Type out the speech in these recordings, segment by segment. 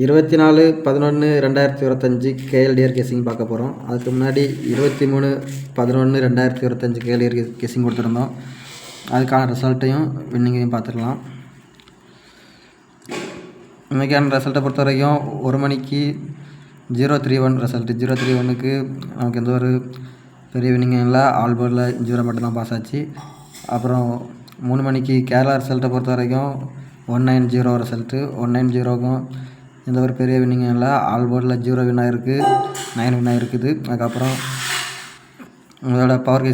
24/11/2025 KLTR guessing பார்க்க போகிறோம். அதுக்கு முன்னாடி 23/11/2025 கேஎல்டிஆர் கெஸ்ஸிங் கொடுத்துருந்தோம். அதுக்கான ரிசல்ட்டையும் வின்னிங்கையும் பார்த்துக்கலாம். இன்றைக்கான ரிசல்ட்டை பொறுத்த வரைக்கும் 1 மணிக்கு 031 ரிசல்ட்டு. 031க்கு நமக்கு எந்த ஒரு பெரிய வின்னிங்கும் இல்லை. ஆல் போர்டில் 0 மட்டும்தான் பாஸ் ஆச்சு. அப்புறம் 3 மணிக்கு கேரளா ரிசல்ட்டை பொறுத்த வரைக்கும் 190 ரிசல்ட்டு. 190க்கும் எந்த ஒரு பெரிய வின்னிங்கும் இல்லை. ஆல் போர்டில் 0 வின் ஆகிருக்கு, 9 வின் ஆகிருக்குது. அதுக்கப்புறம் இதோட பவர்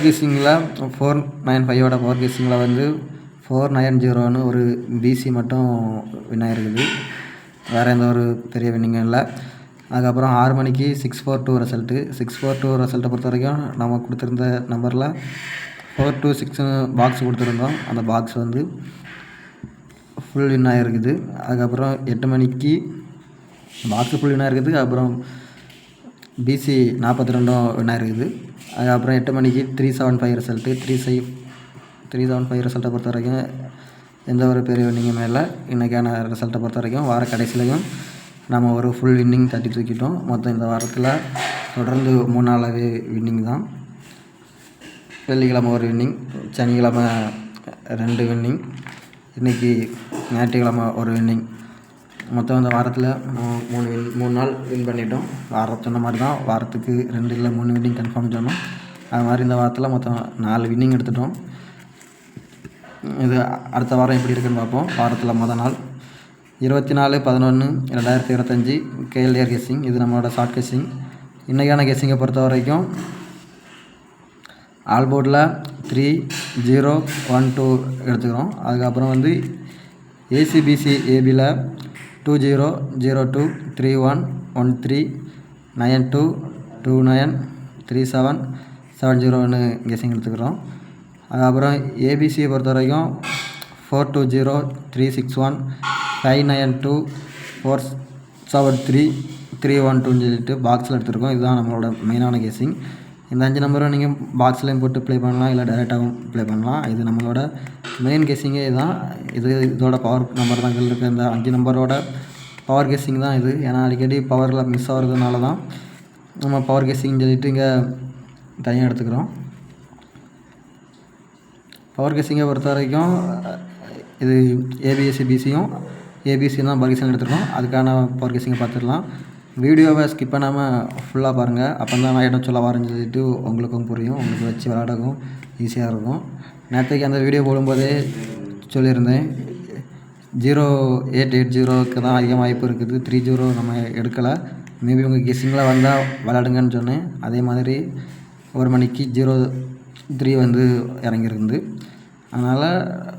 கெஸ்ஸிங்கில் 495ஓட பவர் கெஸ்ஸிங்கில் வந்து 490ன்னு ஒரு பிசி மட்டும் வின் ஆகிருக்குது. வேறு எந்த ஒரு பெரிய வின்னிங்கும் இல்லை. அதுக்கப்புறம் 6 மணிக்கு 642 ரிசல்ட்டு. 642 ரிசல்ட்டை பொறுத்த வரைக்கும் நம்ம கொடுத்துருந்த நம்பரில் 426 பாக்ஸ் கொடுத்துருந்தோம். அந்த பாக்ஸ் வந்து ஃபுல் வின் ஆகிருக்குது. அதுக்கப்புறம் 8 மணிக்கு பாக்ஸு ஃபுல் வின் ஆகிருக்குது. அப்புறம் பிசி 42 வின் ஆகிருக்குது. அதுக்கப்புறம் 8 மணிக்கு 375 ரிசல்ட்டு. 375 ரிசல்ட்டை பொறுத்த வரைக்கும் எந்த ஒரு பெரிய வின்னிங்குமே இல்லை. இன்றைக்கான ரிசல்ட்டை பொறுத்த வரைக்கும் வார கடைசிலையும் நம்ம ஒரு ஃபுல் வின்னிங் தட்டி தூக்கிட்டோம். மொத்தம் இந்த வாரத்தில் தொடர்ந்து 3 நாளாகவே வின்னிங் தான். வெள்ளிக்கிழமை ஒரு வின்னிங், சனிக்கிழமை 2 வின்னிங், இன்றைக்கி ஞாயிற்றுக்கிழமை ஒரு வின்னிங். மொத்தம் இந்த வாரத்தில் 3 நாள் வின் பண்ணிட்டோம். சொன்ன மாதிரி தான் வாரத்துக்கு 2 இல்லை 3 வின்னிங் கன்ஃபார்ம் சொன்னோம். அது மாதிரி இந்த வாரத்தில் மொத்தம் 4 வின்னிங் எடுத்துட்டோம். இது அடுத்த வாரம் எப்படி இருக்குன்னு பார்ப்போம். வாரத்தில் மொதல் நாள் 24/11/2025 கேஎல்டிஆர் கெஸ்ஸிங். இது நம்மளோட ஷார்ட் கெஸ்ஸிங். இன்றைக்கான கெஸ்ஸிங்கை பொறுத்த வரைக்கும் ஆல் போர்டில் 3012 எடுத்துக்கிறோம். அதுக்கப்புறம் வந்து ஏசிபிசி ஏபியில் 200231392770ன்னு கெஸ்ஸிங் எடுத்துக்கிறோம். அதுக்கப்புறம் ஏபிசியை பொறுத்த வரைக்கும் 42036159247331 சொல்லிட்டு பாக்ஸில் எடுத்துருக்கோம். இதுதான் நம்மளோட மெயினான கெஸ்ஸிங். இந்த 5 நம்பரும் நீங்கள் பாக்ஸ்லையும் போட்டு ப்ளே பண்ணலாம், இல்லை டைரெக்டாகவும் ப்ளே பண்ணலாம். இது நம்மளோட மெயின் கெஸ்ஸிங்கே இதுதான். இதோட பவர் நம்பர் தான் இருக்குது. இந்த 5 நம்பரோட பவர் கெஸ்ஸிங் தான் இது. ஏன்னா அடிக்கடி பவரில் மிஸ் ஆகிறதுனால தான் நம்ம பவர் கெஸ்ஸிங் சொல்லிட்டு இங்கே தனியாக எடுத்துக்கிறோம். பவர் கெஸ்ஸிங்கை பொறுத்த வரைக்கும் இது ஏபிஎஸ்சிபிசியும் ஏபிசியும் தான் பவர் கெஸ்ஸிங் எடுத்துருக்கோம். அதுக்கான பவர் கெஸ்ஸிங்கை பார்த்துடலாம். வீடியோவை ஸ்கிப் பண்ணாமல் ஃபுல்லாக பாருங்கள். அப்போ தான் நான் இடம் சொல்ல வரேன்னு சொல்லிட்டு உங்களுக்கும் புரியும், உங்களுக்கு வச்சு விளையாடவும் ஈஸியாக இருக்கும். நேற்றுக்கு அந்த வீடியோ போடும்போதே சொல்லியிருந்தேன் 0880க்கு தான் அதிக வாய்ப்பு இருக்குது. 30 நம்ம எடுக்கலை. மேபி உங்கள் கெஸ்ஸிங்கில் வந்தால் விளையாடுங்கன்னு சொன்னேன். அதே மாதிரி 1 மணிக்கு 03 வந்து இறங்கியிருந்து. அதனால்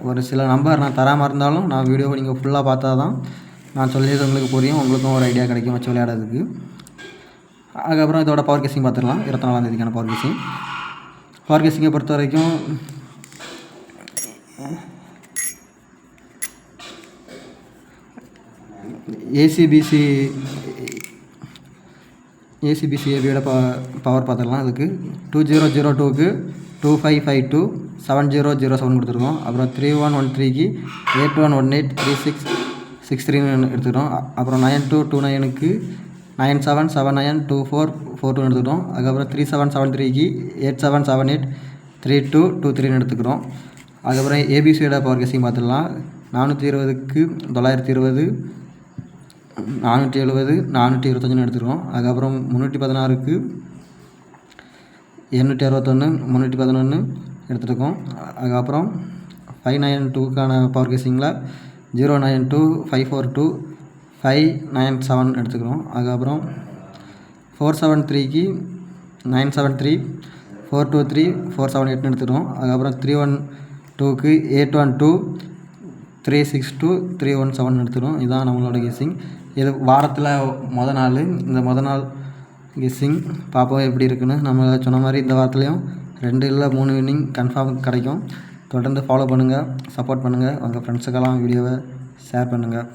ஒரு சில நம்பர் நான் தராமல் இருந்தாலும் நான் வீடியோவை நீங்கள் ஃபுல்லாக பார்த்தா தான் நான் சொல்லியது உங்களுக்கு புரியும், உங்களுக்கும் ஒரு ஐடியா கிடைக்கும் வச்சு விளையாடுறதுக்கு. அதுக்கப்புறம் இதோட பவர் கெஸ்ஸிங் பார்த்துடலாம். 24ஆம் தேதிக்கான பவர் கெஸ்ஸிங். பவர் கெஸ்ஸிங்கை பொறுத்த வரைக்கும் ஏசிபிசி ஏபியோட பவர் பார்த்துடலாம். அதுக்கு 2002க்கு 2552 7007 கொடுத்துருக்கோம். அப்புறம் 3113க்கு 81183663 எடுத்துக்கிட்டோம். அப்புறம் 9229க்கு 97792442 எடுத்துக்கிட்டோம். அதுக்கப்புறம் 3773க்கு 87783223 எடுத்துக்கிறோம். அதுக்கப்புறம் ஏபிசியோட பவர் கெஸ்ஸிங் பார்த்துடலாம். 420க்கு 920 470 425 எடுத்துக்கிறோம். அதுக்கப்புறம் 316க்கு 861 311 எடுத்துருக்கோம். அதுக்கப்புறம் 592க்கான பவர் கெஸ்ஸிங்கில் 092542 597 எடுத்துக்கிறோம். அதுக்கப்புறம் 473க்கு 973 423 478 எடுத்துக்கிறோம். அதுக்கப்புறம் 312க்கு 812 362 317 எடுத்துக்கிறோம். இதுதான் நம்மளோட கெஸ்ஸிங். இது வாரத்தில் மொதல் நாள். இந்த மொதல் நாள் கெஸ்ஸிங் பார்ப்போம் எப்படி இருக்குன்னு. நம்ம சொன்ன மாதிரி இந்த வாரத்துலேயும் 2 இல்லை 3 வின்னிங் கன்ஃபார்ம் கிடைக்கும். தொடர்ந்து ஃபாலோ பண்ணுங்கள், சப்போர்ட் பண்ணுங்கள். உங்கள் ஃப்ரெண்ட்ஸுக்கெல்லாம் வீடியோவை ஷேர் பண்ணுங்கள்.